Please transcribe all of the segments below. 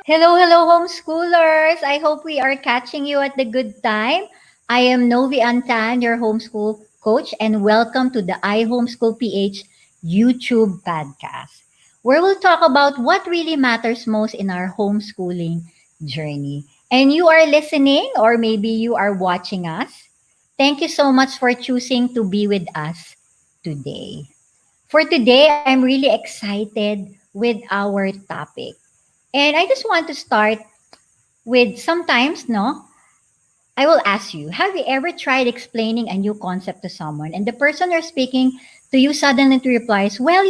Hello, hello, homeschoolers. I hope we are catching you at the good time. I am Novi Antan, your homeschool coach, and welcome to the iHomeschool PH YouTube podcast, where we'll talk about what really matters most in our homeschooling journey. And you are listening, or maybe you are watching us. Thank you so much for choosing to be with us today. For today, I'm really excited with our topic. And I just want to start with sometimes, no, I will ask you, have you ever tried explaining a new concept to someone and the person you're speaking to you suddenly replies, well,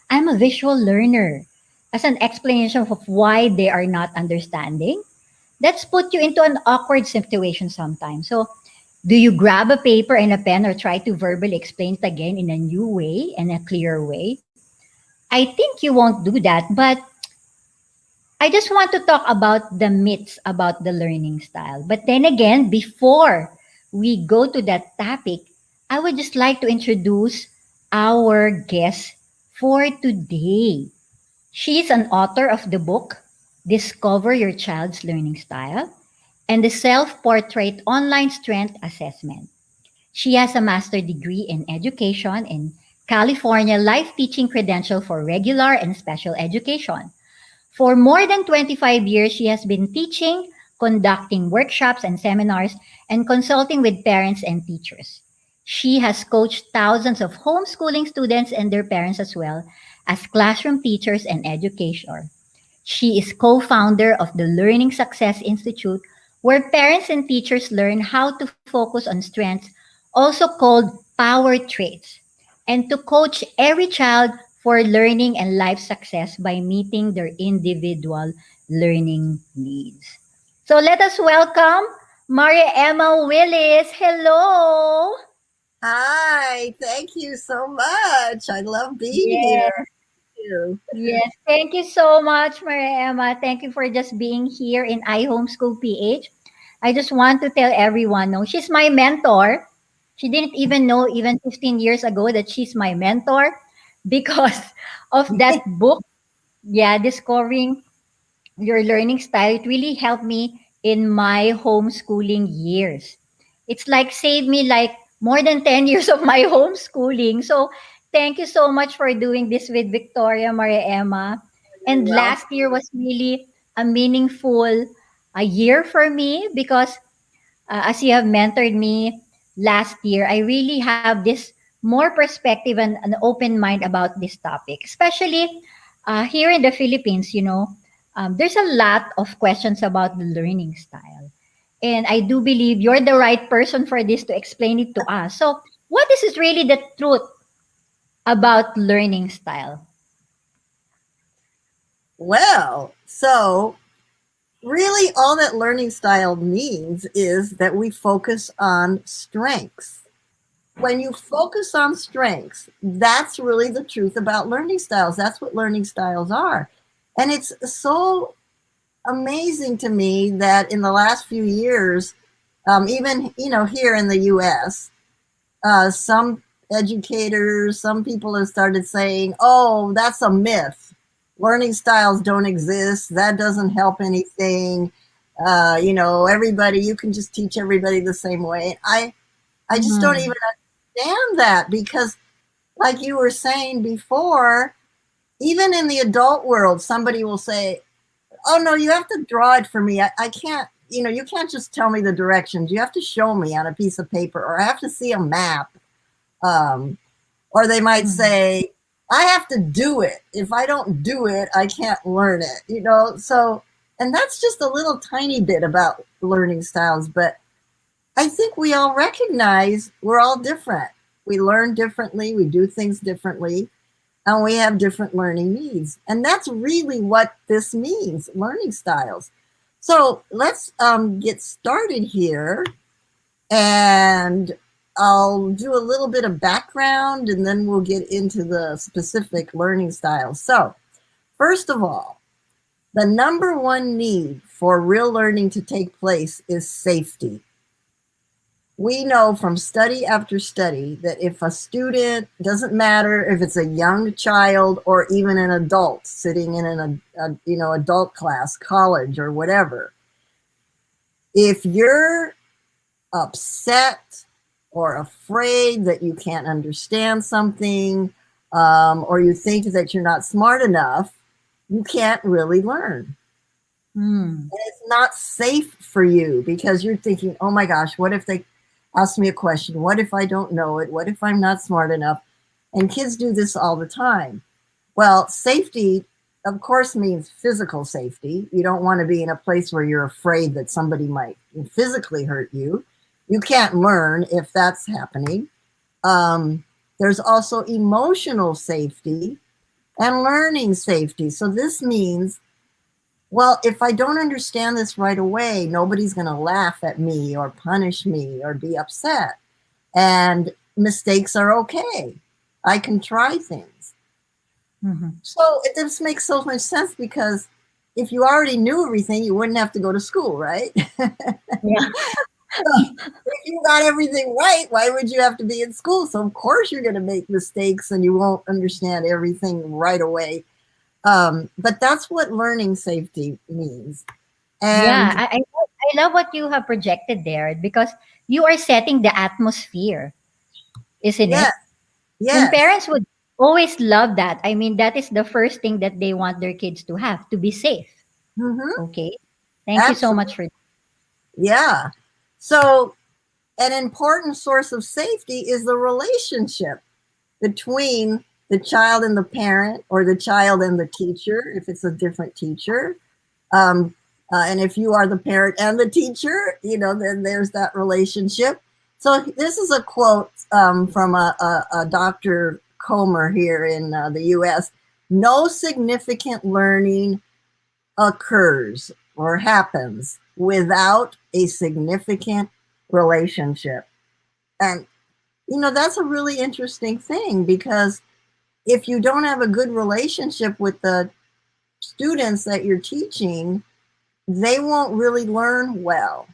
I'm a visual learner, as an explanation of why they are not understanding? That's put you into an awkward situation sometimes. So, do you grab a paper and a pen or try to verbally explain it again in a new way and a clearer way? I think you won't do that, but I just want to talk about the myths about the learning style. But then again, before we go to that topic, I would just like to introduce our guest for today. She's an author of the book Discover Your Child's Learning Style and the Self-Portrait Online Strength Assessment. She has a master's degree in education in California life teaching credential for regular and special education. For more than 25 years, she has been teaching, conducting workshops and seminars, and consulting with parents and teachers. She has coached thousands of homeschooling students and their parents as well as classroom teachers and educators. She is co-founder of the Learning Success Institute, where parents and teachers learn how to focus on strengths, also called power traits, and to coach every child for learning and life success by meeting their individual learning needs. So let us welcome Mariaemma Willis. Hello. Hi, thank you so much. I love being Yes, here. Thank you. yes. Thank you so much, Mariaemma. Thank you for just being here in iHomeschool PH. I just want to tell everyone, no, she's my mentor. She didn't even know even 15 years ago that she's my mentor because of that book. Yeah, discovering your learning style, it really helped me in my homeschooling years. It's like saved me like more than 10 years of my homeschooling. So thank you so much for doing this with Victoria, Maria Emma. You're And welcome. last year was really a meaningful a year for me because as you have mentored me last year, I really have this more perspective and an open mind about this topic, especially here in the Philippines. There's a lot of questions about the learning style. And I do believe you're the right person for this to explain it to us. So, what is really the truth about learning style? Well, so really all that learning style means is that we focus on strengths. When you focus on strengths, that's really the truth about learning styles. That's what learning styles are. And it's so amazing to me that in the last few years, even here in the U.S., some educators, some people have started saying, "Oh, that's a myth. Learning styles don't exist. That doesn't help anything. Everybody, you can just teach everybody the same way." I just don't Mm-hmm. even understand that because, like you were saying before, even in the adult world, somebody will say, "Oh no, you have to draw it for me. I can't. You can't just tell me the directions. You have to show me on a piece of paper, or I have to see a map." Um, or they might Mm-hmm. say, I have to do it. If I don't do it, I can't learn it. So, and that's just a little tiny bit about learning styles. But I think we all recognize we're all different. We learn differently, we do things differently, and we have different learning needs. And that's really what this means, learning styles. So let's get started here. And I'll do a little bit of background and then we'll get into the specific learning styles. So, first of all, the number one need for real learning to take place is safety. we know from study after study that if a student, doesn't matter if it's a young child or even an adult sitting in an adult class, college or whatever, if you're upset or afraid that you can't understand something, or you think that you're not smart enough, you can't really learn. Mm. And it's not safe for you because you're thinking, oh my gosh, what if they ask me a question? What if I don't know it? What if I'm not smart enough? And kids do this all the time. Well, safety, of course, means physical safety. You don't want to be in a place where you're afraid that somebody might physically hurt you. You can't learn if that's happening. There's also emotional safety and learning safety. So this means, well, if I don't understand this right away, nobody's going to laugh at me or punish me or be upset. And mistakes are okay. I can try things. Mm-hmm. So this makes so much sense because if you already knew everything, you wouldn't have to go to school, right? Yeah. If you got everything right, why would you have to be in school? So of course you're going to make mistakes and you won't understand everything right away. But that's what learning safety means. Yeah, And I love what you have projected there because you are setting the atmosphere, isn't yes, it? And yes. parents would always love that. I mean, that is the first thing that they want their kids to have, to be safe. Mm-hmm, Okay. Thank you so absolutely. much for Yeah. So an important source of safety is the relationship between the child and the parent, or the child and the teacher, if it's a different teacher. Um, and if you are the parent and the teacher, then there's that relationship. So this is a quote from a Dr. Comer here in the US. No significant learning occurs or happens without a significant relationship. And, that's a really interesting thing because if you don't have a good relationship with the students that you're teaching, they won't really learn well.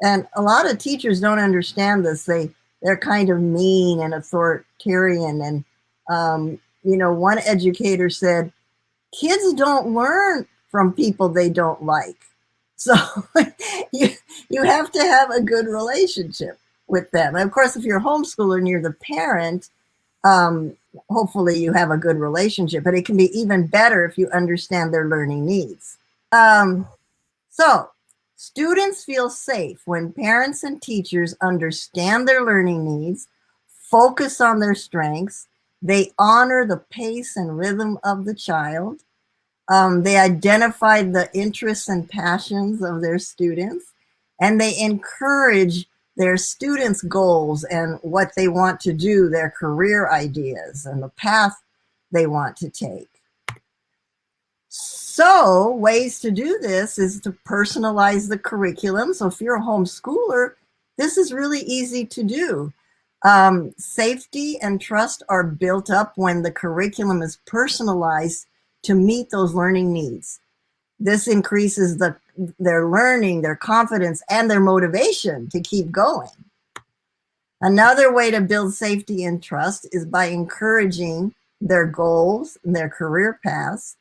And a lot of teachers don't understand this. They're kind of mean and authoritarian. And one educator said, "Kids don't learn from people they don't like." So you you have to have a good relationship with them. And of course, if you're a homeschooler and you're the parent, um, hopefully you have a good relationship. But it can be even better if you understand their learning needs. Um, so, students feel safe when parents and teachers understand their learning needs, focus on their strengths, they honor the pace and rhythm of the child, they identify the interests and passions of their students, and they encourage their students' goals and what they want to do, their career ideas, and the path they want to take. So, ways to do this is to personalize the curriculum. So, if you're a homeschooler, this is really easy to do. Safety and trust are built up when the curriculum is personalized to meet those learning needs. This increases their learning, their confidence, and their motivation to keep going. Another way to build safety and trust is by encouraging their goals and their career paths,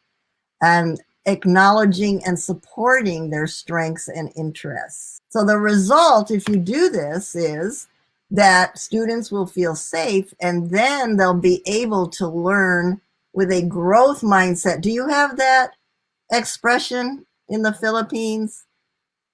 and acknowledging and supporting their strengths and interests. So the result, if you do this, is that students will feel safe and then they'll be able to learn with a growth mindset. Do you have that expression in the Philippines?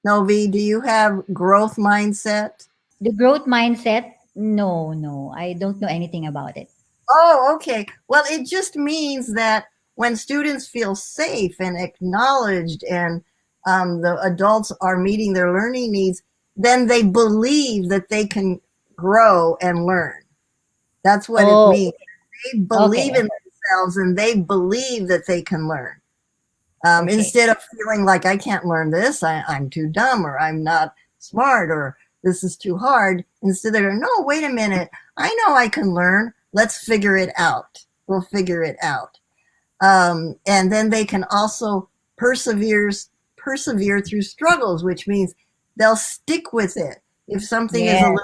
Novi, do you have growth mindset? the growth mindset. No, no, I don't know anything about it. Oh, okay. Well, it just means that when students feel safe and acknowledged and the adults are meeting their learning needs, then they believe that they can grow and learn. That's what it Oh, means. They okay, believe in themselves and they believe that they can learn. okay. Instead of feeling like I can't learn this, I'm too dumb, or I'm not smart, or this is too hard. Instead, they're no, wait a minute, I know I can learn. Let's figure it out. We'll figure it out. And then they can also persevere through struggles, which means they'll stick with it. If something is a Yes. little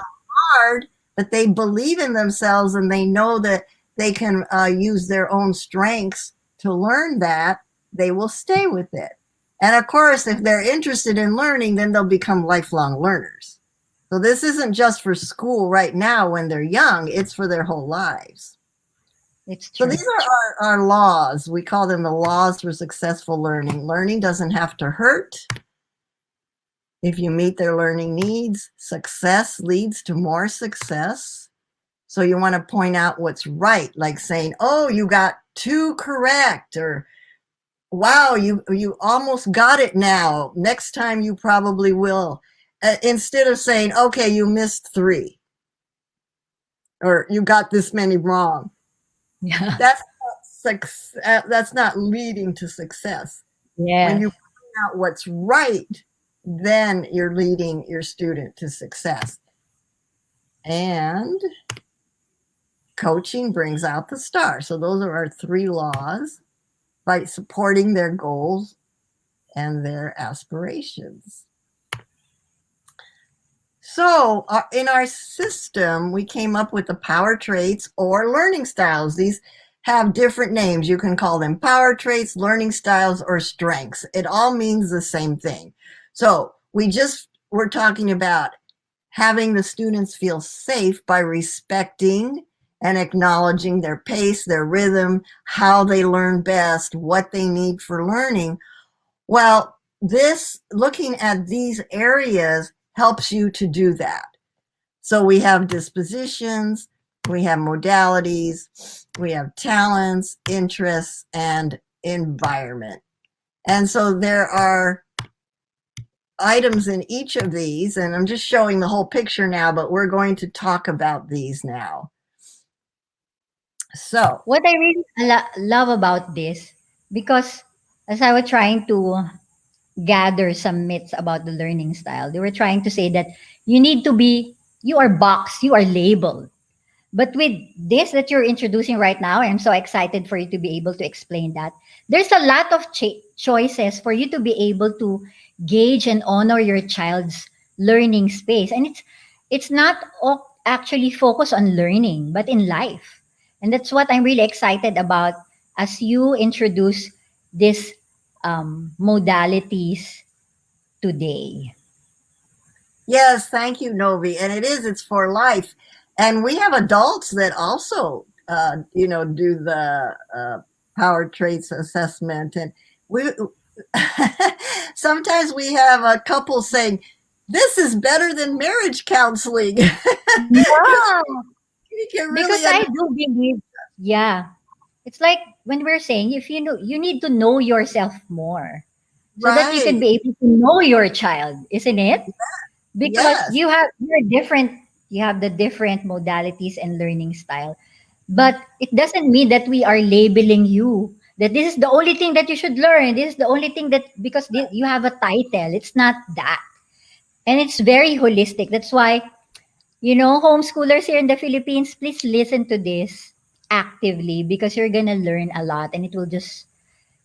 hard, but they believe in themselves and they know that they can use their own strengths to learn that, they will stay with it. And of course, if they're interested in learning, then they'll become lifelong learners. So this isn't just for school right now when they're young, it's for their whole lives. It's So true. these are our laws. We call them the laws for successful learning. Learning doesn't have to hurt. If you meet their learning needs, success leads to more success. So you want to point out what's right, like saying, oh, you got 2 correct, or wow, you almost got it now. Next time you probably will. Instead of saying, okay, you missed 3, or you got this many wrong. Yeah. That's not leading to success. When Yes. you point out what's right, then you're leading your student to success. And coaching brings out the star. So those are our 3 laws by supporting their goals and their aspirations. So in our system, we came up with the power traits or learning styles. These have different names. You can call them power traits, learning styles, or strengths. It all means the same thing. So we're talking about having the students feel safe by respecting and acknowledging their pace, their rhythm, how they learn best, what they need for learning. Well, looking at these areas helps you to do that. So we have dispositions, we have modalities, we have talents, interests, and environment. And so there are items in each of these, and I'm just showing the whole picture now, but we're going to talk about these now. So, What I really love about this, because as I was trying to gather some myths about the learning style, they were trying to say that you need to be, you are boxed, you are labeled. But with this that you're introducing right now, I'm so excited for you to be able to explain that. There's a lot of choices for you to be able to gauge and honor your child's learning space. And it's not actually focused on learning, but in life. And that's what I'm really excited about as you introduce this modalities today. yes, thank you, Novi. And it's for life. And we have adults that also, do the power traits assessment. And we sometimes we have a couple saying, this is better than marriage counseling. Because Yeah, you can because really I do believe, yeah, it's like when we're saying if you know, you need to know yourself more so that you can right. be able to know your child, isn't it? Because Yes, you're different, you have the different modalities and learning style, but it doesn't mean that we are labeling you that this is the only thing that you should learn, this is the only thing that because you have a title. It's not that. And it's very holistic. That's why, homeschoolers here in the Philippines, please listen to this actively because you're gonna learn a lot, and it will just,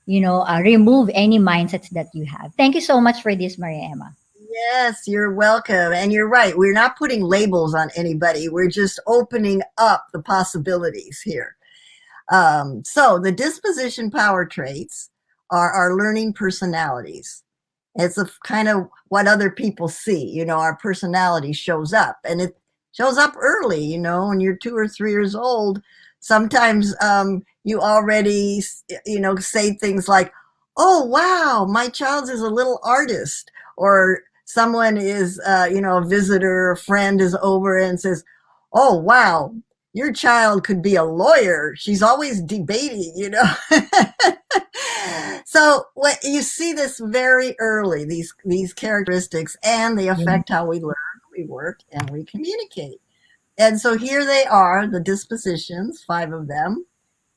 remove any mindsets that you have. Thank you so much for this, Maria Emma. yes, you're welcome. And you're right. We're not putting labels on anybody. We're just opening up the possibilities here. So the disposition power traits are our learning personalities. It's a kind of what other people see. Our personality shows up, and it shows up early. When you're 2 or 3 years old, sometimes you already, say things like, "Oh wow, my child is a little artist," or someone is, a visitor, a friend is over and says, "Oh wow, your child could be a lawyer. She's always debating." So what you see this very early, these characteristics, and they Yeah. affect how we learn, we work, and we communicate. And so here they are, the dispositions, 5 of them.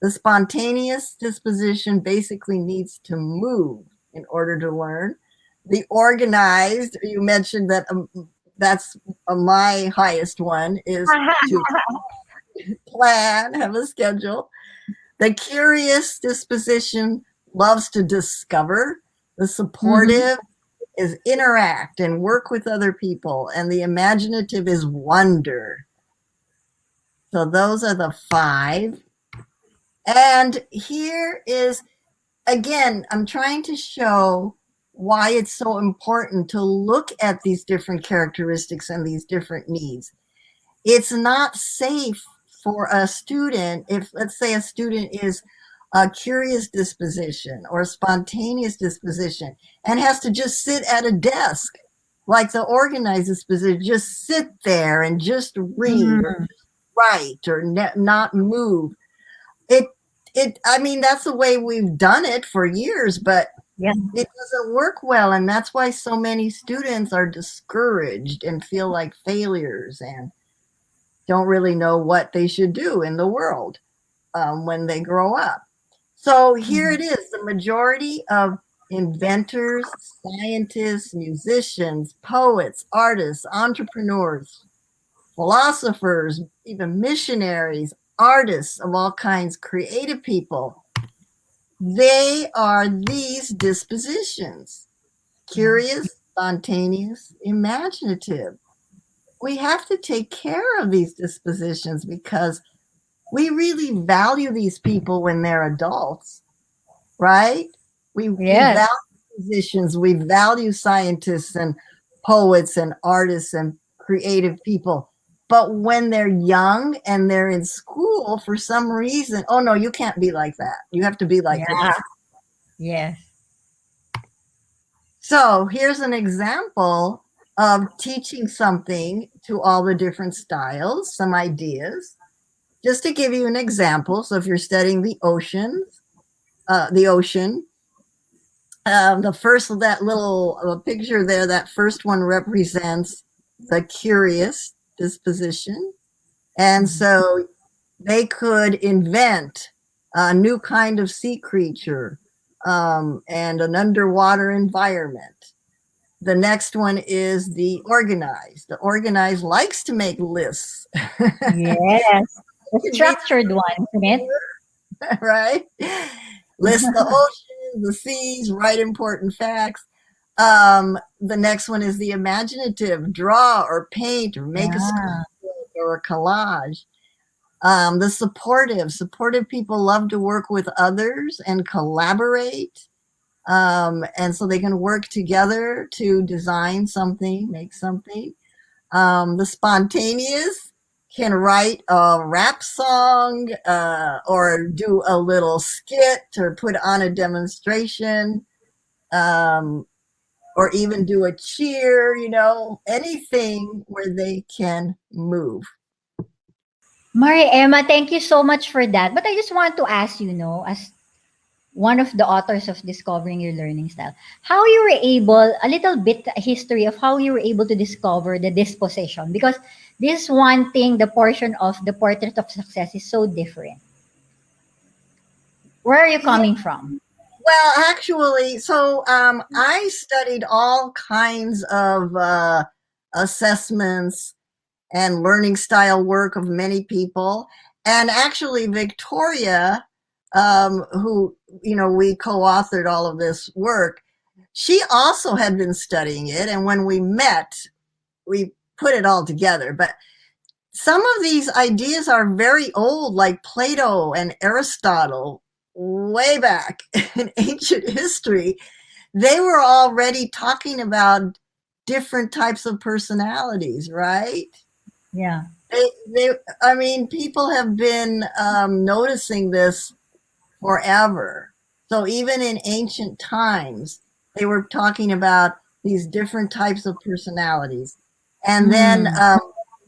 The spontaneous disposition basically needs to move in order to learn. The organized, you mentioned that that's my highest one, is to plan, have a schedule. The curious disposition loves to discover. The Mhm. supportive is interact and work with other people, and the imaginative is wonder. So those are the 5. And here is, again, I'm trying to show why it's so important to look at these different characteristics and these different needs. It's not safe for a student if, let's say, a student is a curious disposition or a spontaneous disposition and has to just sit at a desk, like the organized disposition, just sit there and just read or just write or not move. I mean, that's the way we've done it for years, but Yeah. it doesn't work well. And that's why so many students are discouraged and feel like failures and don't really know what they should do in the world when they grow up. So here it is, the majority of inventors, scientists, musicians, poets, artists, entrepreneurs, philosophers, even missionaries, artists of all kinds, creative people, they are these dispositions: curious, spontaneous, imaginative. We have to take care of these dispositions because we really value these people when they're adults, right? We Yes. value musicians, we value scientists and poets and artists and creative people. But when they're young and they're in school, for some reason, oh no, you can't be like that. You have to be like Yeah. this. Yes. So here's an example of teaching something to all the different styles, some ideas. Just to give you an example, so if you're studying the ocean, the first, that little picture there, that first one represents the curious disposition. And so they could invent a new kind of sea creature and an underwater environment. The next one is the organized. The organized likes to make lists. Yes. The structured one, isn't it? Right? List the oceans, the seas, write important facts. The next one is the imaginative, draw or paint or make a Yeah. sculpture or a collage. The supportive people love to work with others and collaborate. And so they can work together to design something, make something. The spontaneous can write a rap song or do a little skit or put on a demonstration or even do a cheer, anything where they can move. Mariaemma, thank you so much for that. But I just want to ask you, as one of the authors of Discovering Your Learning Style, how you were able, a little bit history of how you were able to discover the disposition. Because this one thing, the portion of the portrait of success is so different. Where are you Yeah, coming from? well, actually, so I studied all kinds of assessments and learning style work of many people. And actually, Victoria, who, we co-authored all of this work, she also had been studying it. And when we met, we put it all together. But some of these ideas are very old, like Plato and Aristotle, way back in ancient history. They were already talking about different types of personalities, right? Yeah. I mean, people have been noticing this forever. So even in ancient times, they were talking about these different types of personalities. And then Hmm.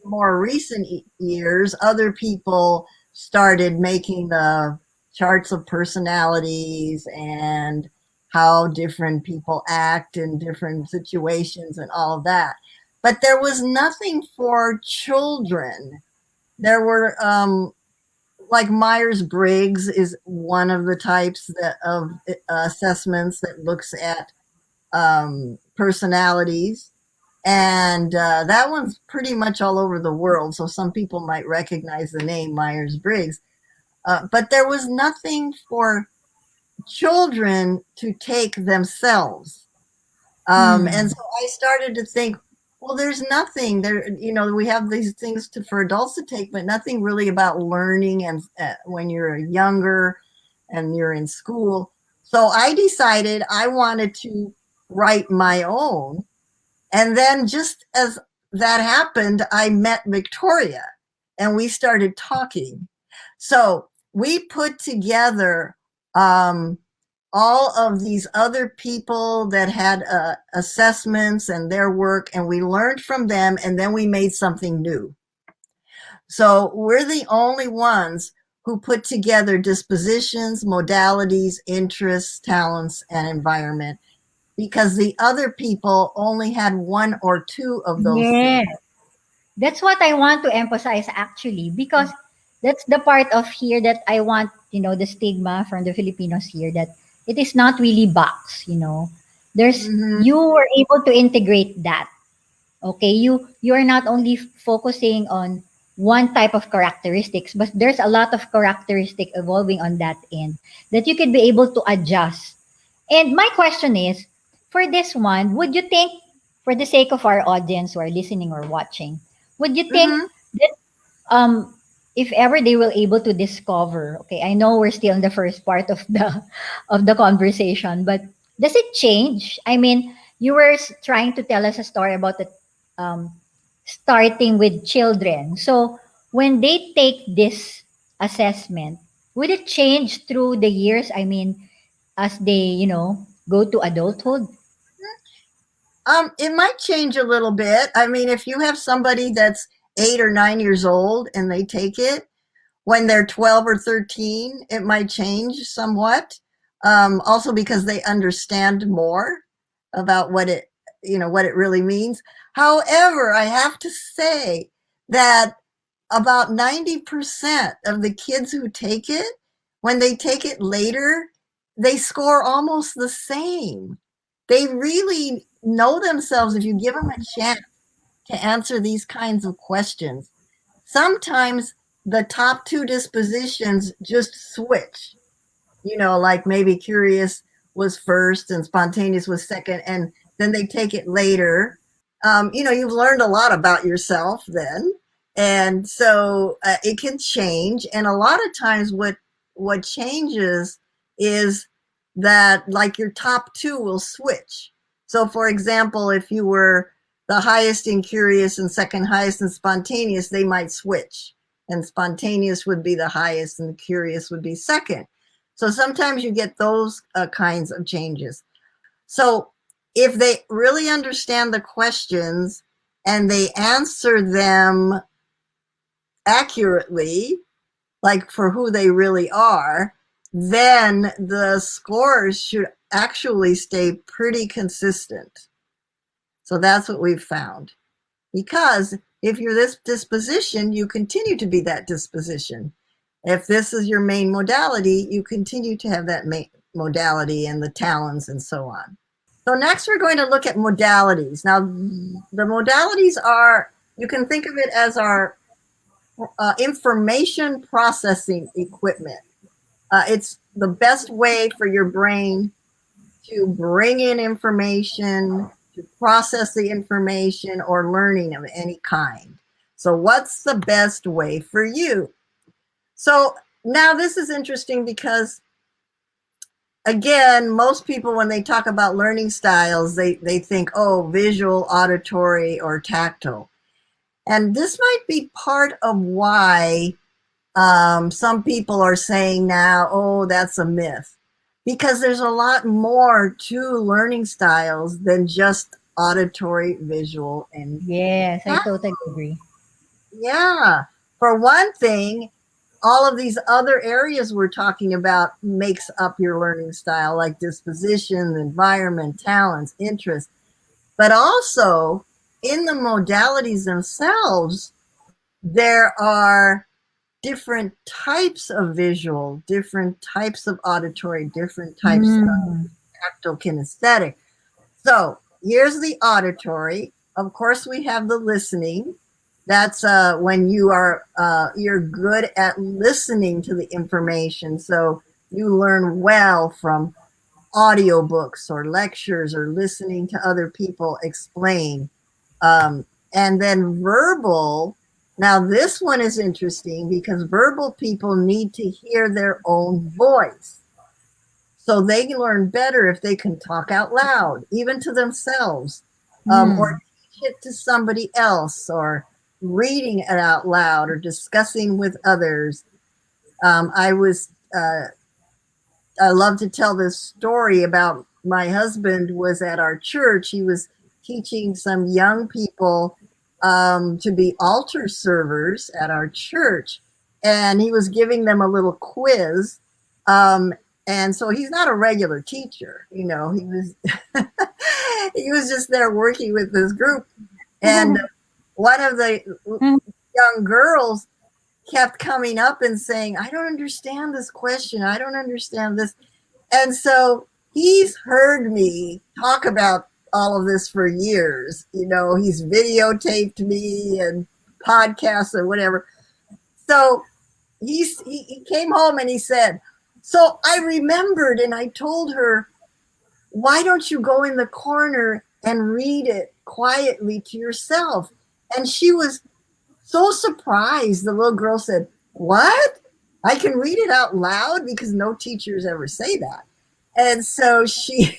more recent years, other people started making the charts of personalities and how different people act in different situations and all of that. But there was nothing for children. There were like Myers-Briggs is one of the types of assessments that looks at personalities. And that one's pretty much all over the world. So some people might recognize the name Myers-Briggs. But there was nothing for children to take themselves. And Hmm. so I started to think, well, there's nothing there. We have these things for adults to take, but nothing really about learning. And when you're younger and you're in school, so I decided I wanted to write my own. And then just as that happened, I met Victoria and we started talking. So we put together all of these other people that had assessments and their work, and we learned from them, and then we made something new. So we're the only ones who put together dispositions, modalities, interests, talents, and environment, because the other people only had one or two of those things. Yes. That's what I want to emphasize actually, because that's the part of here that I want, the stigma from the Filipinos here, that it is not really box. There's Mm-hmm. You were able to integrate that. Okay, you are not only focusing on one type of characteristics, but there's a lot of characteristic evolving on that end that you could be able to adjust. And my question is, for this one, would you think, for the sake of our audience who are listening or watching, would you think Mm-hmm. that if ever they will able to discover, okay, I know we're still in the first part of the of the conversation, but does it change? I mean, you were trying to tell us a story about the um, starting with children. So when they take this assessment, would it change through the years? I mean, as they, go to adulthood? It might change a little bit. I mean, if you have somebody that's 8 or 9 years old and they take it, when they're 12 or 13, it might change somewhat. Also because they understand more about what it really means. However, I have to say that about 90% of the kids who take it, when they take it later, they score almost the same. They really know themselves if you give them a chance to answer these kinds of questions. Sometimes the top two dispositions just switch, like maybe curious was first and spontaneous was second, and then they take it later. You've learned a lot about yourself then, and so it can change. And a lot of times, what changes is that, like, your top two will switch. So, for example, if you were the highest in curious and second highest in spontaneous, they might switch, and spontaneous would be the highest, and the curious would be second. So sometimes you get those kinds of changes. So if they really understand the questions and they answer them accurately, like for who they really are, then the scores should actually stay pretty consistent. So that's what we've found. Because if you're this disposition, you continue to be that disposition. If this is your main modality, you continue to have that main modality and the talents and so on. So next we're going to look at modalities. Now, the modalities are, you can think of it as our information processing equipment. It's the best way for your brain to bring in information, to process the information, or learning of any kind. So what's the best way for you? So now this is interesting because, again, most people, when they talk about learning styles, they think, oh, visual, auditory, or tactile. And this might be part of why some people are saying now, oh, that's a myth. Because there's a lot more to learning styles than just auditory, visual, and Yes, I tactile. totally agree. Yeah. For one thing, all of these other areas we're talking about makes up your learning style, like disposition, environment, talents, interests. But also in the modalities themselves, there are different types of visual, different types of auditory, different types of Mm. tactile kinesthetic. So here's the auditory. Of course, we have the listening. That's when you're good at listening to the information. So you learn well from audiobooks or lectures or listening to other people explain. And then verbal. Now, this one is interesting because verbal people need to hear their own voice. So they learn better if they can talk out loud, even to themselves, or teach it to somebody else, or reading it out loud, or discussing with others. I love to tell this story about my husband was at our church. He was teaching some young people to be altar servers at our church. And he was giving them a little quiz. And so he's not a regular teacher, he was he was just there working with this group. And one of the young girls kept coming up and saying, I don't understand this question. I don't understand this. And so he's heard me talk about all of this for years. He's videotaped me and podcasts and whatever. So he came home and he said, so I remembered, and I told her, why don't you go in the corner and read it quietly to yourself? And she was so surprised. The little girl said, what? I can read it out loud? Because no teachers ever say that. And so she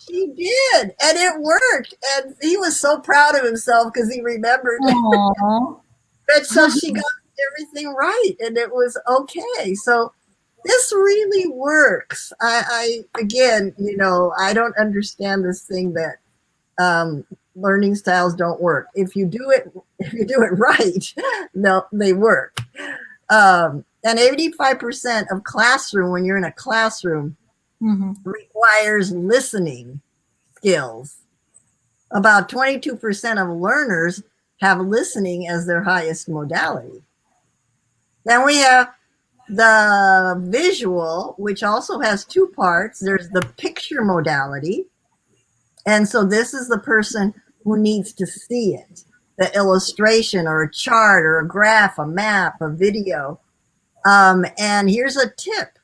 did, and it worked. And he was so proud of himself because he remembered. And so she got everything right, and it was okay. So this really works. I again, I don't understand this thing that learning styles don't work. If you do it right, they work. And 85% of classroom, when you're in a classroom, requires listening skills. About 22% of learners have listening as their highest modality. Then we have the visual, which also has two parts. There's the picture modality. And so this is the person who needs to see it, the illustration or a chart or a graph, a map, a video. And here's a tip.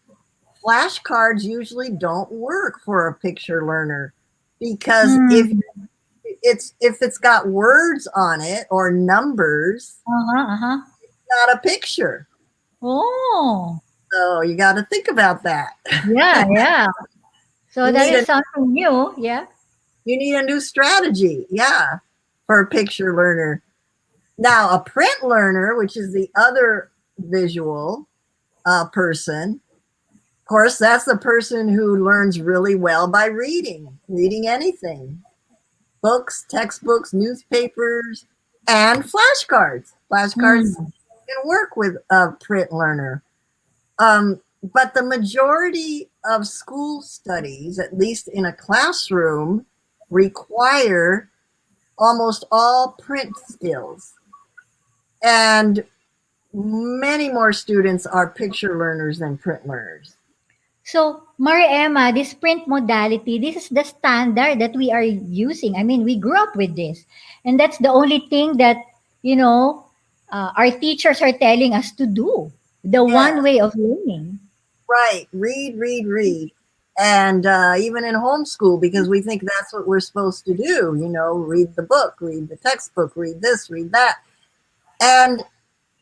Flashcards usually don't work for a picture learner because if it's got words on it or numbers, it's not a picture. Oh. So you got to think about that. Yeah. So that is something new. Yeah. You need a new strategy. Yeah. For a picture learner. Now, a print learner, which is the other visual person, of course, that's the person who learns really well by reading anything. Books, textbooks, newspapers, and flashcards. Flashcards can work with a print learner. But the majority of school studies, at least in a classroom, require almost all print skills. And many more students are picture learners than print learners. So, Mariaemma, this print modality, this is the standard that we are using. I mean, we grew up with this. And that's the only thing that, our teachers are telling us to do. The one way of learning. Right. Read. And even in homeschool, because we think that's what we're supposed to do, read the book, read the textbook, read this, read that. And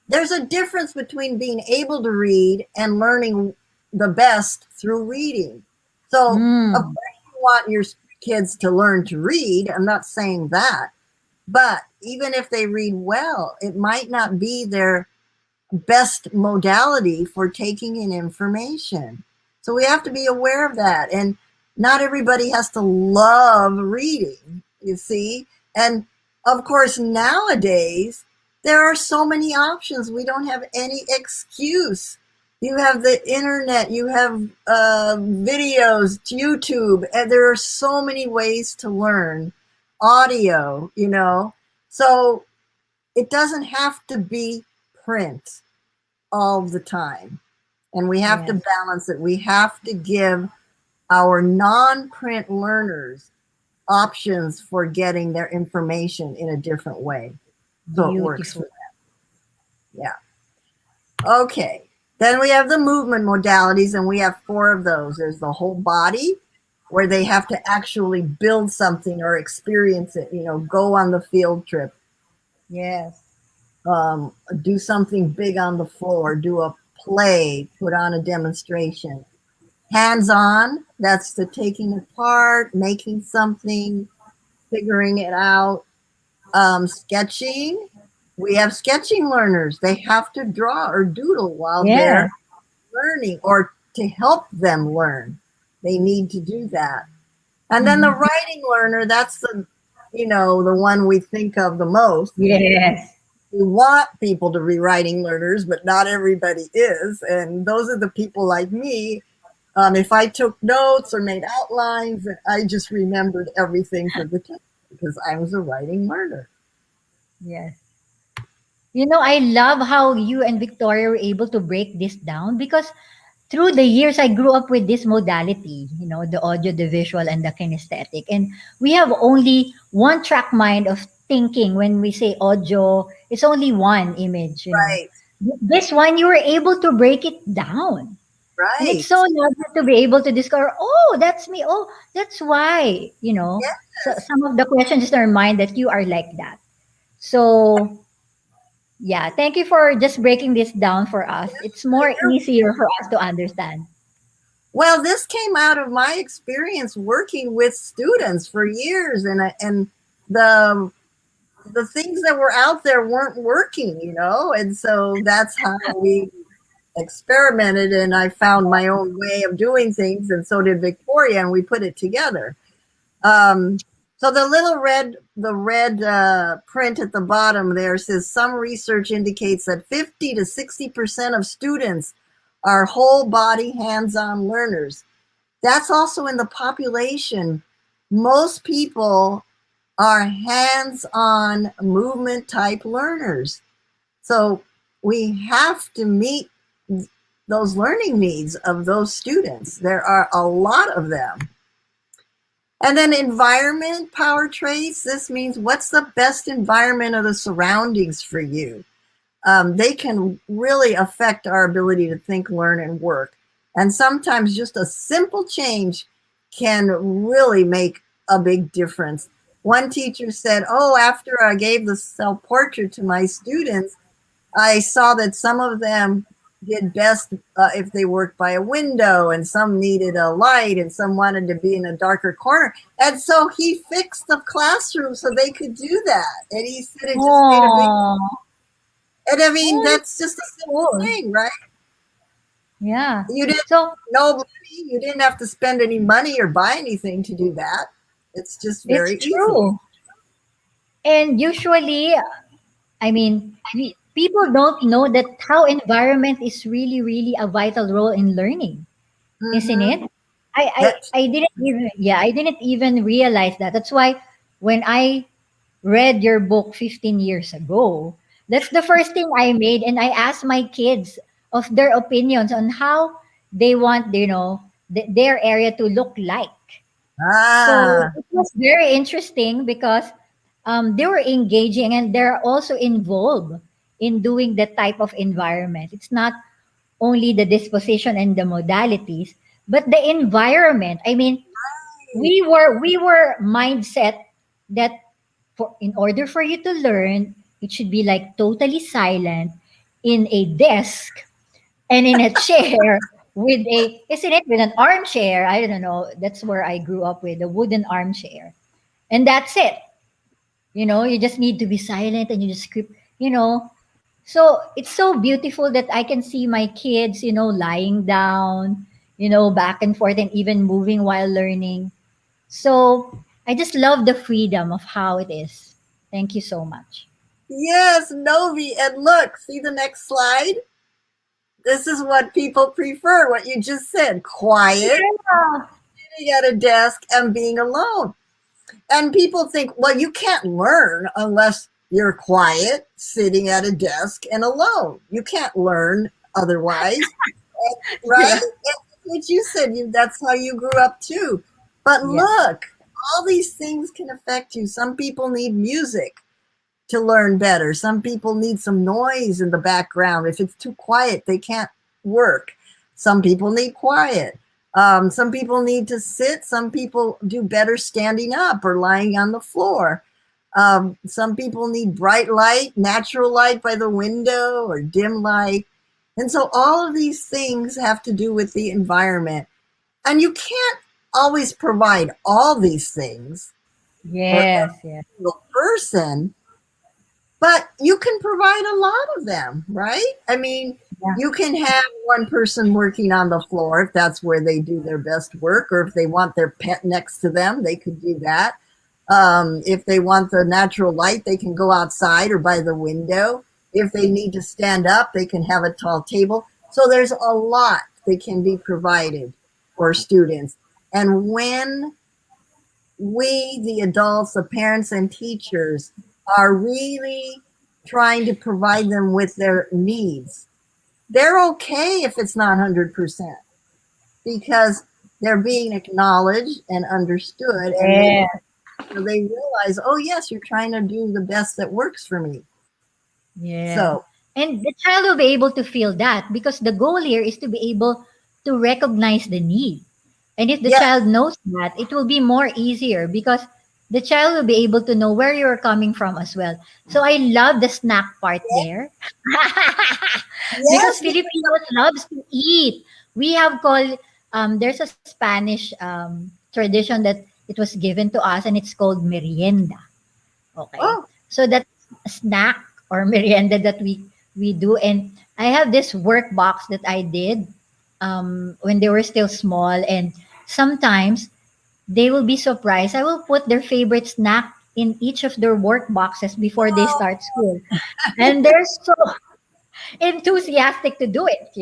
there's a difference between being able to read and learning the best through reading. So of course you want your kids to learn to read. I'm not saying that. But even if they read well, it might not be their best modality for taking in information. So we have to be aware of that. And not everybody has to love reading, you see. And of course, nowadays, there are so many options. We don't have any excuse. You have the internet, you have videos, YouTube, and there are so many ways to learn. Audio, So it doesn't have to be print all the time. And we have to balance it. We have to give our non-print learners options for getting their information in a different way. So it works for them. Yeah. Okay. Then we have the movement modalities, and we have 4 of those. There's the whole body, where they have to actually build something or experience it, go on the field trip, Yes. do something big on the floor, do a play, put on a demonstration. Hands-on, that's the taking apart, making something, figuring it out. Sketching, we have sketching learners. They have to draw or doodle while they're Yes. learning, or to help them learn. They need to do that. And then the Mhm. writing learner, that's the one we think of the most. Yes. We want people to be writing learners, but not everybody is. And those are the people like me. If I took notes or made outlines, I just remembered everything for the test because I was a writing learner. Yes. I love how you and Victoria were able to break this down because through the years I grew up with this modality, the audio, the visual, and the kinesthetic. And we have only one track mind of thinking when we say audio, it's only one image. Right, This one, you were able to break it down. And it's so right. lovely to be able to discover, oh, that's me. Oh, that's why, So Yes. some of the questions in our mind that you are like that. So yeah, thank you for just breaking this down for us. It's more easier for us to understand. Well, this came out of my experience working with students for years, and the the things that were out there weren't working, and so that's how we experimented, and I found my own way of doing things, and so did Victoria, and we put it together. Um, so the red print at the bottom there says some research indicates that 50 to 60% of students are whole body hands-on learners. That's also in the population. Most people are hands-on movement type learners. So we have to meet those learning needs of those students. There are a lot of them. And then environment power traits. This means what's the best environment of the surroundings for you? They can really affect our ability to think, learn, and work. And sometimes just a simple change can really make a big difference. One teacher said, oh, after I gave the self-portrait to my students, I saw that some of them did best if they worked by a window, and some needed a light, and some wanted to be in a darker corner. And so he fixed the classroom so they could do that. And he said it just made a big. Oh, And I mean, oh, that's that's just a simple cool. thing, right? Yeah. You didn't So know money, you didn't have to spend any money or buy anything to do that. It's just it's very easy. true. And usually, I mean, people don't know that how environment is really, really a vital role in learning, isn't Mm-hmm. it? I, I, That's I didn't even, yeah, I didn't even realize that. That's why when I read your book 15 years ago, that's the first thing I made. And I asked my kids of their opinions on how they want, their area to look like. So ah, it was very interesting because they were engaging and they're also involved in doing that type of environment. It's not only the disposition and the modalities, but the environment. I mean, we were mindset that in order for you to learn, it should be like totally silent in a desk and in a chair with a isn't it with an armchair? I don't know. That's where I grew up with a wooden armchair, and that's it. You just need to be silent and you just script. So it's so beautiful that I can see my kids, lying down, back and forth and even moving while learning. So I just love the freedom of how it is. Thank you so much. yes, Novi. And look, see the next slide? This is what people prefer, what you just said, quiet, Yeah. sitting at a desk, and being alone. And people think, well, you can't learn unless you're quiet, sitting at a desk, and alone. You can't learn otherwise, right? Yeah. That's what you said. That's how you grew up too. But Yeah. look, all these things can affect you. Some people need music to learn better. Some people need some noise in the background. If it's too quiet, they can't work. Some people need quiet. Some people need to sit. Some people do better standing up or lying on the floor. Some people need bright light, natural light by the window, or dim light. And so all of these things have to do with the environment. And you can't always provide all these things for every Yes, yes. single person, but you can provide a lot of them, right? I mean, Yeah. you can have one person working on the floor if that's where they do their best work, or if they want their pet next to them, they could do that. If they want the natural light, they can go outside or by the window. If they need to stand up, they can have a tall table. So there's a lot that can be provided for students. And when we, the adults, the parents and teachers, are really trying to provide them with their needs, they're okay if it's not 100% because they're being acknowledged and understood, and Yeah. they realize, oh yes, you're trying to do the best that works for me. Yeah. So And the child will be able to feel that because the goal here is to be able to recognize the need. And if the yeah, child knows that, it will be more easier because the child will be able to know where you're coming from as well. So I love the snack part there. Because yes, Filipinos loves to eat. We have called there's a Spanish tradition that it was given to us and it's called merienda. Okay. oh So that's a snack or merienda that we do. And I have this work box that I did when they were still small. And sometimes they will be surprised. I will put their favorite snack in each of their work boxes before they start school. And they're so enthusiastic to do it.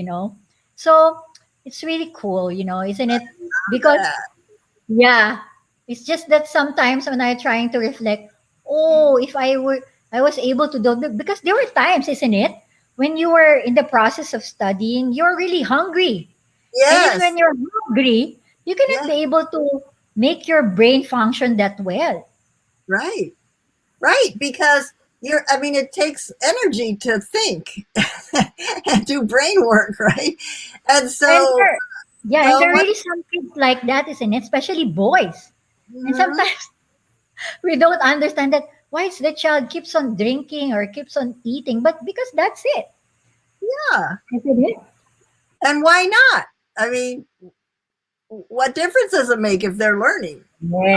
So it's really cool, isn't it? Because that. yeah. It's just that sometimes when I'm trying to reflect, oh, if I was able to do because there were times, isn't it? When you were in the process of studying, you're really hungry. And if Yes, when you're hungry, you cannot yes, be able to make your brain function that well. right, right, because I mean, it takes energy to think and do brain work, right? And And so, there are what? really some kids like that, isn't it? Especially boys. And Mhm. sometimes we don't understand that why is the child keeps on drinking or keeps on eating, but because that's it. Yeah, Isn't it? and why not? I mean, what difference does it make if they're learning?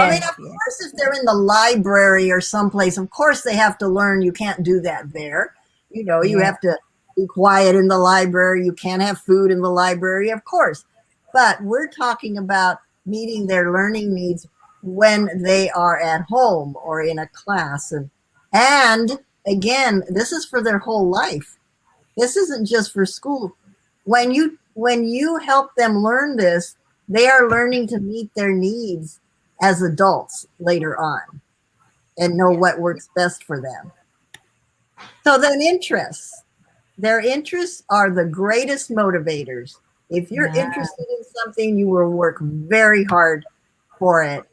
I mean, Yes, of yes. course, if they're in the library or someplace, of course they have to learn. You can't do that there. You Yeah. have to be quiet in the library. You can't have food in the library, of course. But we're talking about meeting their learning needs when they are at home or in a class. And again, this is for their whole life. This isn't just for school. When you help them learn this, they are learning to meet their needs as adults later on and know Yeah. what works best for them. So then interests. Their interests are the greatest motivators. If you're Yeah. interested in something, you will work very hard for it.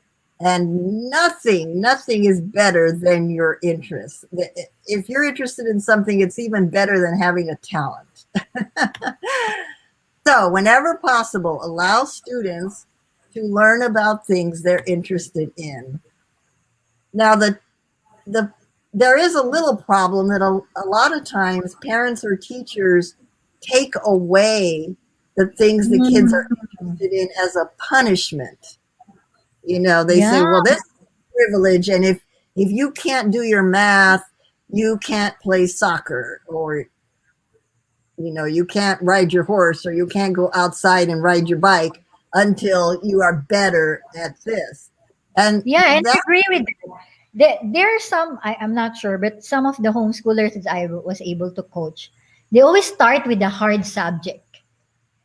And nothing is better than your interest. If you're interested in something, it's even better than having a talent. So, whenever possible, allow students to learn about things they're interested in. Now, the there is a little problem that a lot of times parents or teachers take away the things the kids are Mm. interested in as a punishment. They Yeah. say, "Well, this is privilege, and if you can't do your math, you can't play soccer, or you can't ride your horse, or you can't go outside and ride your bike until you are better at this." And Yeah, and I that, agree with that. There are some, I'm not sure, but some of the homeschoolers that I was able to coach, they always start with the hard subject.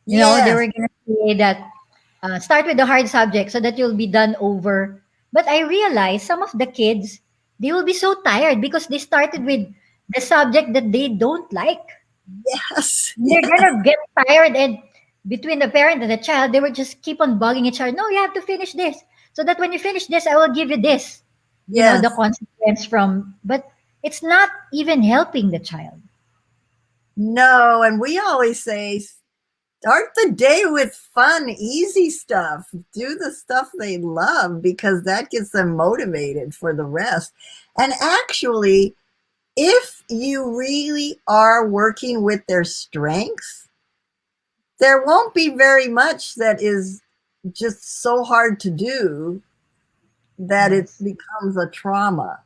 They yes, were going to say that start with the hard subject so that you'll be done over. But I realized some of the kids, they will be so tired because they started with the subject that they don't like. yes, They're gonna get tired, and between the parent and the child, they will just keep on bugging each other. No, you have to finish this, so that when you finish this, I will give you this. The yes. consequence from, but it's not even helping the child. No, and we always say Start the day with fun, easy stuff. Do the stuff they love because that gets them motivated for the rest. And actually, if you really are working with their strengths, there won't be very much that is just so hard to do that it Yes. becomes a trauma.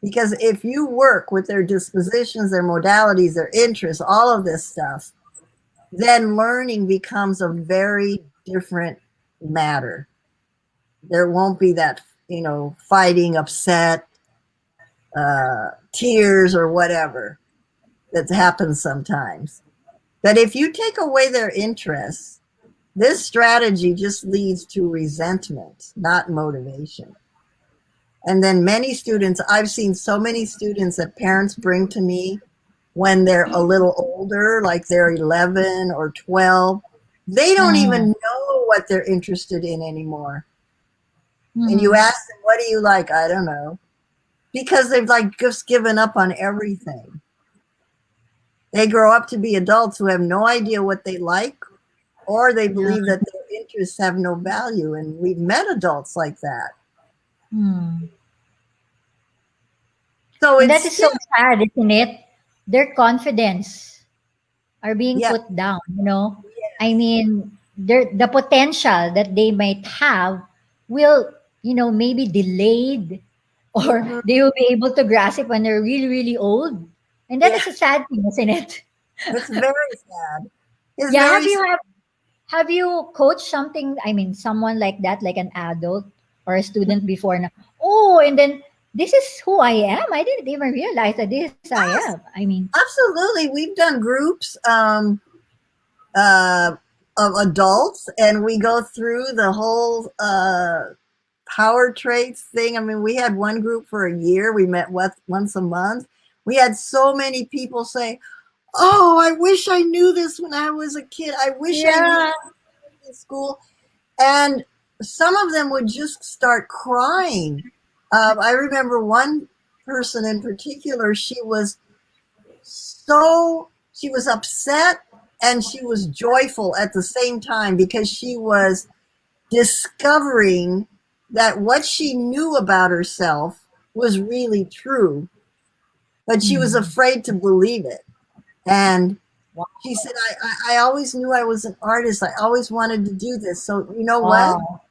Because if you work with their dispositions, their modalities, their interests, all of this stuff, then learning becomes a very different matter. There won't be that, fighting, upset, tears, or whatever that happens sometimes. But if you take away their interests, this strategy just leads to resentment, not motivation. And then many students, I've seen so many students that parents bring to me when they're a little older, like they're 11 or 12, they don't even Mm. know what they're interested in anymore. And you Mm. ask them, what do you like? I don't know. Because they've like just given up on everything. They grow up to be adults who have no idea what they like, or they Yeah. believe that their interests have no value. And we've met adults like that. Mm. So And that is so instead, sad, isn't it? Their confidence are being yeah, put down, you know? I yes. mean, the potential that they might have will, maybe delayed or Mhm. they will be able to grasp it when they're really, really old. And that Yeah, is a sad thing, isn't it? it's very sad. It's Yeah, very sad. have you coached something, I mean, someone like that, like an adult or a student before na, oh, and then this is who I am. I didn't even realize that this I am. Yes, I mean, absolutely. We've done groups uh, of adults, and we go through the whole power traits thing. I mean, we had one group for a year. We met once a month. We had so many people say, "Oh, I wish I knew this when I was a kid. I wish I knew yeah, this in school." And some of them would just start crying. I remember one person in particular. She was upset and she was joyful at the same time because she was discovering that what she knew about herself was really true, but she was mm, afraid to believe it. And wow, she said, I always knew I was an artist. I always wanted to do this. So, you know what? wow,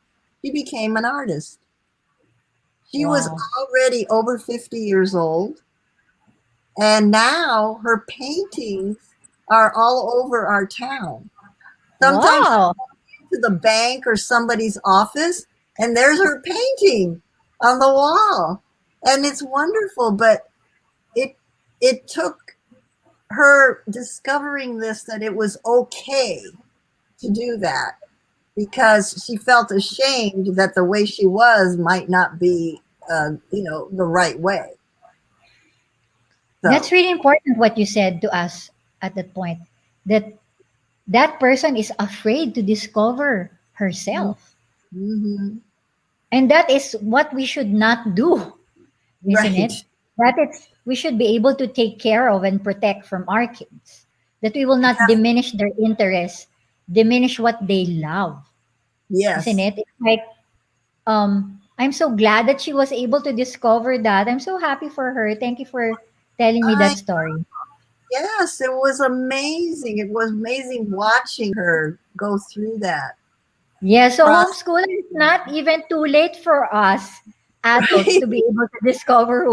She became an artist. She was wow, already over 50 years old. And now her paintings are all over our town. Sometimes wow. to the bank or somebody's office, and there's her painting on the wall, and it's wonderful. But it it took her discovering this, that it was okay to do that, because she felt ashamed that the way she was might not be the right way. That's So really important what you said to us at that point. That that person is afraid to discover herself. mhm. And that is what we should not do, isn't it? Right. That it's we should be able to take care of and protect from our kids. That we will not diminish their interest, diminish what they love, isn't Yes. it? It's like I'm so glad that she was able to discover that. I'm so happy for her. Thank you for telling me I that story. Yes, it was amazing. It was amazing watching her go through that Yeah, so process. homeschooling is not even too late for us adults Right? to be able to discover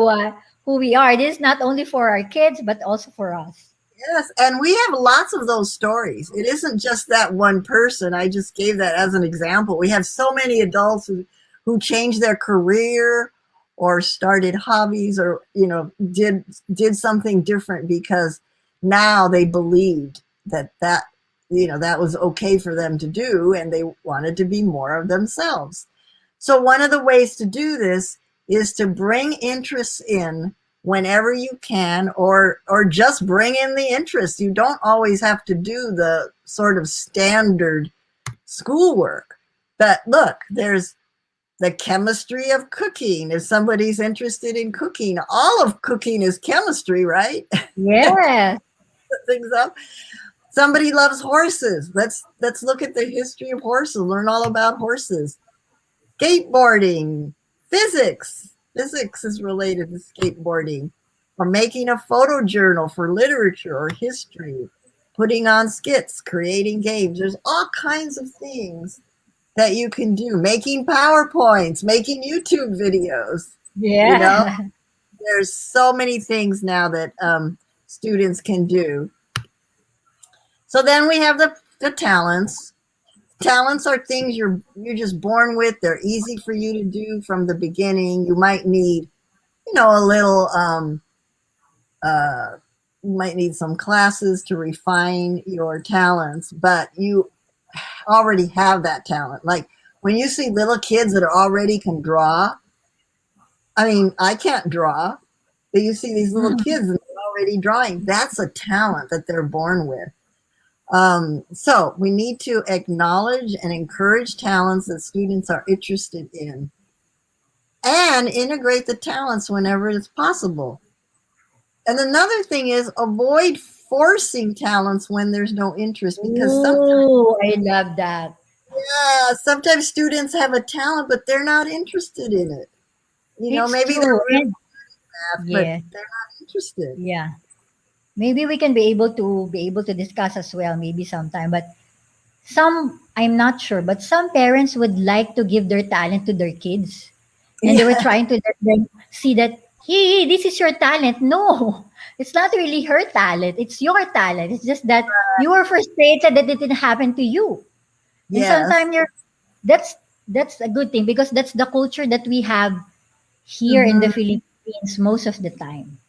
who we are. This is not only for our kids, but also for us. Yes, and we have lots of those stories. It isn't just that one person. I just gave that as an example. We have so many adults who changed their career or started hobbies, or did something different because now they believed that was okay for them to do, and they wanted to be more of themselves. So one of the ways to do this is to bring interests in whenever you can, or just bring in the interest. You don't always have to do the sort of standard schoolwork. But look, there's the chemistry of cooking. If somebody's interested in cooking, all of cooking is chemistry, right? Yes. Things up. Somebody loves horses. Let's look at the history of horses, learn all about horses. Skateboarding, physics. Physics is related to skateboarding. Or making a photo journal for literature or history, putting on skits, creating games. There's all kinds of things that you can do. Making PowerPoints, making YouTube videos. You know, Yeah. there's so many things now that students can do. So then we have the talents. Talents are things you're just born with. They're easy for you to do from the beginning. You might need, a little uh, you might need some classes to refine your talents, but you already have that talent. Like when you see little kids that already can draw, I mean, I can't draw, but you see these little kids that are already drawing. That's a talent that they're born with. So we need to acknowledge and encourage talents that students are interested in and integrate the talents whenever it's possible. And another thing is avoid forcing talents when there's no interest because Oh, I love that. sometimes students have a talent, but they're not interested in it. It's Maybe they're true. really And math, but yeah, they're not interested. yeah. Maybe we can be able to discuss as well, maybe sometime. But I'm not sure, but some parents would like to give their talent to their kids. And they were Yeah, trying to let them see that, hey, this is your talent. No, it's not really her talent. It's your talent. It's just that you were frustrated that it didn't happen to you. And yes. sometimes that's that's a good thing because that's the culture that we have here in the Hmm. Philippines most of the time.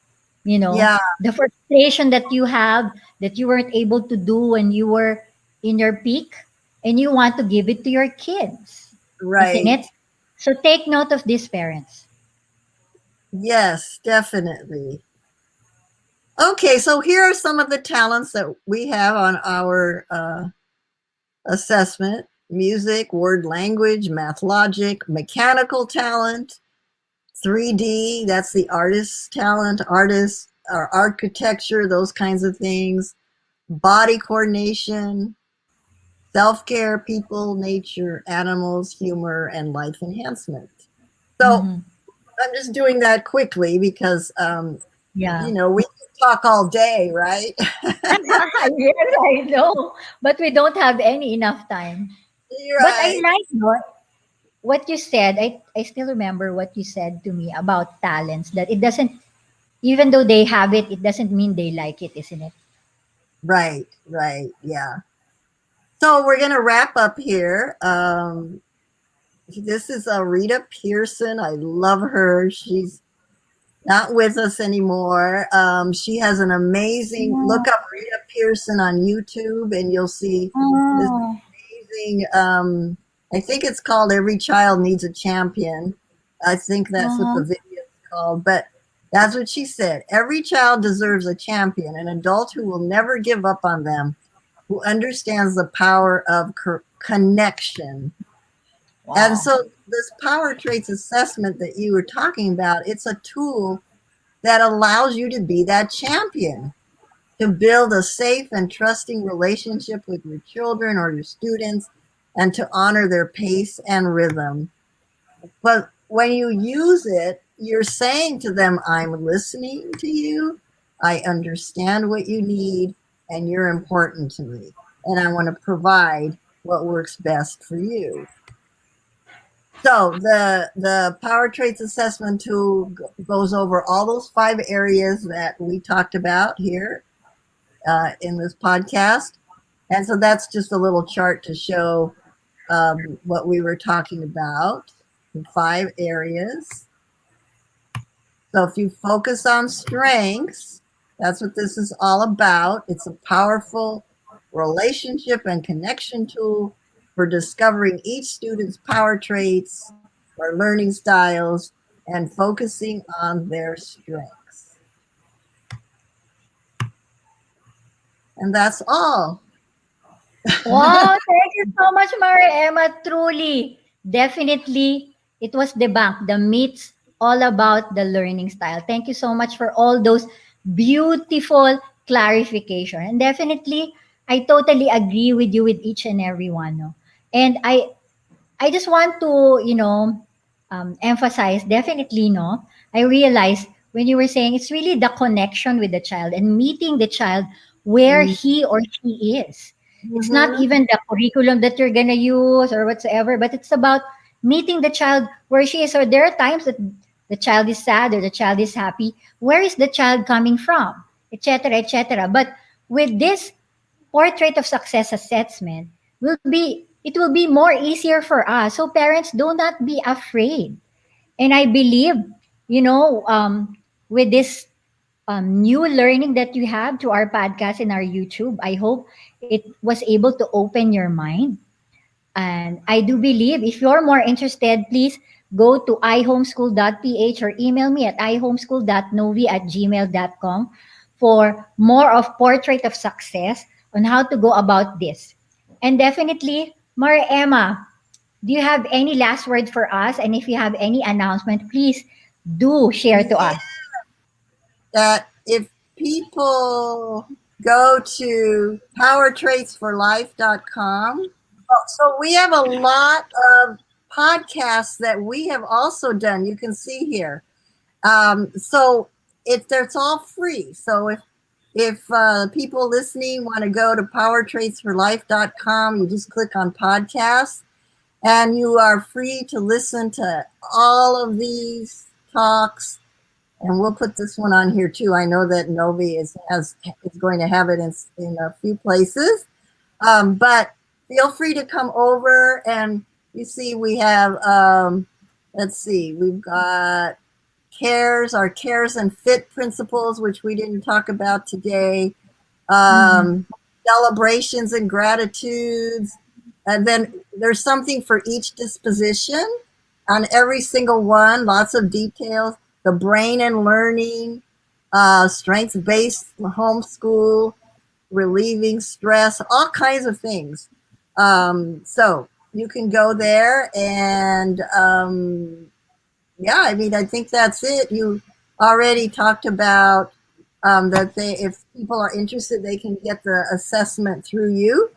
Yeah, The frustration that you have that you weren't able to do when you were in your peak and you want to give it to your kids, isn't right. it? So take note of these parents. Yes, definitely. Okay, so here are some of the talents that we have on our assessment: music, word language, math logic, mechanical talent, 3D, that's the artist's talent, artist or architecture, those kinds of things, body coordination, self care, people, nature, animals, humor, and life enhancement. So Mhm. I'm just doing that quickly because, Yeah. we can talk all day, right? Yes, I know. But we don't have any enough time. You're But I right. like what you said. I still remember what you said to me about talents that it doesn't, even though they have it, it doesn't mean they like it, isn't it? Right, right. Yeah. So we're going to wrap up here. This is Rita Pearson. I love her. She's not with us anymore. She has an amazing look Oh, up Rita Pearson on YouTube, and you'll see this oh, amazing. I think it's called "Every Child Needs a Champion." I think that's what the uh-huh. video is called, but that's what she said. Every child deserves a champion, an adult who will never give up on them, who understands the power of connection. And Wow. so, this power traits assessment that you were talking about, it's a tool that allows you to be that champion, to build a safe and trusting relationship with your children or your students, and to honor their pace and rhythm. But when you use it, you're saying to them, I'm listening to you, I understand what you need, and you're important to me. And I want to provide what works best for you. So the power traits assessment tool goes over all those 5 areas that we talked about here in this podcast, and so that's just a little chart to show what we were talking about. The 5 areas. So if you focus on strengths, that's what this is all about. It's a powerful relationship and connection tool for discovering each student's power traits or learning styles and focusing on their strengths. And that's all. Wow, thank you so much, Mariaemma. Truly, definitely, it was debunked. The myths all about the learning style. Thank you so much for all those beautiful clarification. And definitely, I totally agree with you with each and every one. No? And I just want to, emphasize definitely, no. I realized when you were saying it's really the connection with the child and meeting the child where he or she is. It's not Mm-hmm. even the curriculum that you're gonna use or whatsoever, but it's about meeting the child where she is. Or there are times that the child is sad or the child is happy. Where is the child coming from? Etc. etc. But with this portrait of success assessment it will be more easier for us. So parents, do not be afraid. And I believe, with this new learning that you have to our podcast and our YouTube, I hope it was able to open your mind. And I do believe if you're more interested, please go to ihomeschool.ph or email me at ihomeschool.novi@gmail.com for more of Portrait of Success on how to go about this. And definitely, Mariaemma, do you have any last word for us? And if you have any announcement, please do share to Yeah, us. that if people go to powertraitsforlife.com. So we have a lot of podcasts that we have also done. You can see here. So it's all free. So if people listening want to go to powertraitsforlife.com, you just click on podcasts, and you are free to listen to all of these talks. And we'll put this one on here too. I know that Novi is going to have it in a few places. But feel free to come over, and you see we have, let's see, we've got our cares and fit principles, which we didn't talk about today, Mhm. celebrations and gratitudes. And then there's something for each disposition on every single one, lots of details. The brain and learning, strength-based homeschool, relieving stress, all kinds of things. So you can go there, and yeah, I mean, I think that's it. You already talked about that if people are interested, they can get the assessment through you.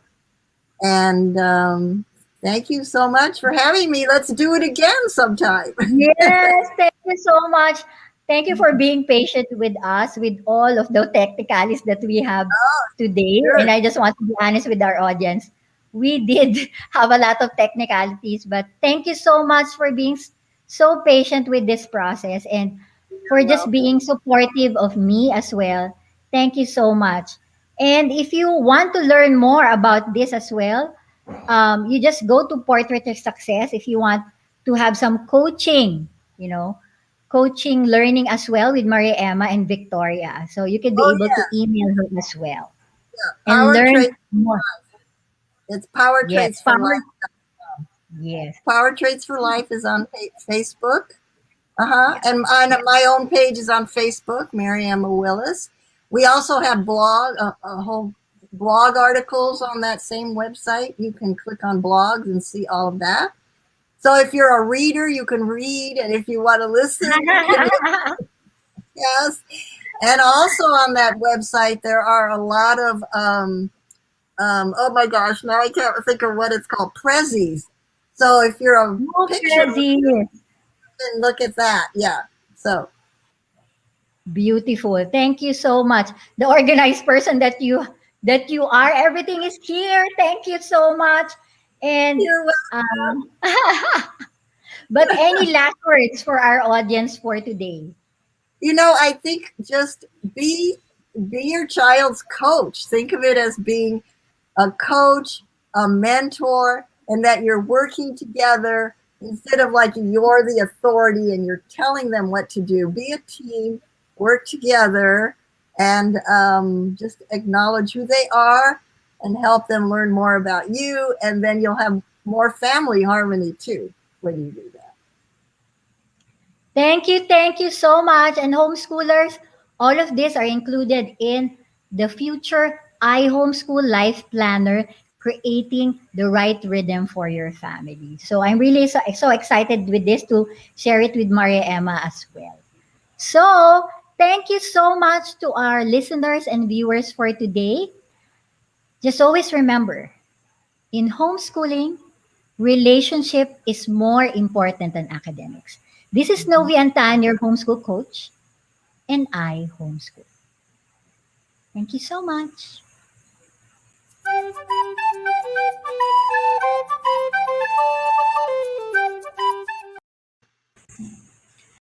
And thank you so much for having me. Let's do it again sometime. Yes, thank you so much. Thank you for being patient with us with all of the technicalities that we have today. And Sure. I just want to be honest with our audience. We did have a lot of technicalities, but thank you so much for being so patient with this process and for You're just welcome. being supportive of me as well. Thank you so much. And if you want to learn more about this as well, you just go to Portrait of Success if you want to have some coaching, you know, coaching learning as well with Maria Emma and Victoria. So you could be Oh, able to yeah. email her as well and Power learn Traits. more. It's Power Yes, Traits for power. Life. Yes. Power Traits for Life is on Facebook. And on my own page is on Facebook, Mariaemma Willis. We also have a whole blog articles on that same website. You can click on blogs and see all of that. So if you're a reader, you can read, and if you want to listen, you can listen. Yes. And also on that website, there are a lot of oh my gosh, now I can't think of what it's called, prezzies. So if you're a No, picture, Prezi. and look at that. Yeah. So Beautiful. Thank you so much. The organized person that you are. Everything is here. Thank you so much. And you're um, but any last words for our audience for today? I think just be your child's coach. Think of it as being a coach, a mentor, and that you're working together instead of like you're the authority and you're telling them what to do. Be a team, work together, and just acknowledge who they are and help them learn more about you. And then you'll have more family harmony too when you do that. Thank you so much. And homeschoolers, all of these are included in the future iHomeschool Life Planner, creating the right rhythm for your family. So I'm really so excited with this to share it with Maria Emma as well. So thank you so much to our listeners and viewers for today. Just always remember, in homeschooling, relationship is more important than academics. This is Mhm. Novi Antan, your homeschool coach, and I homeschool. Thank you so much.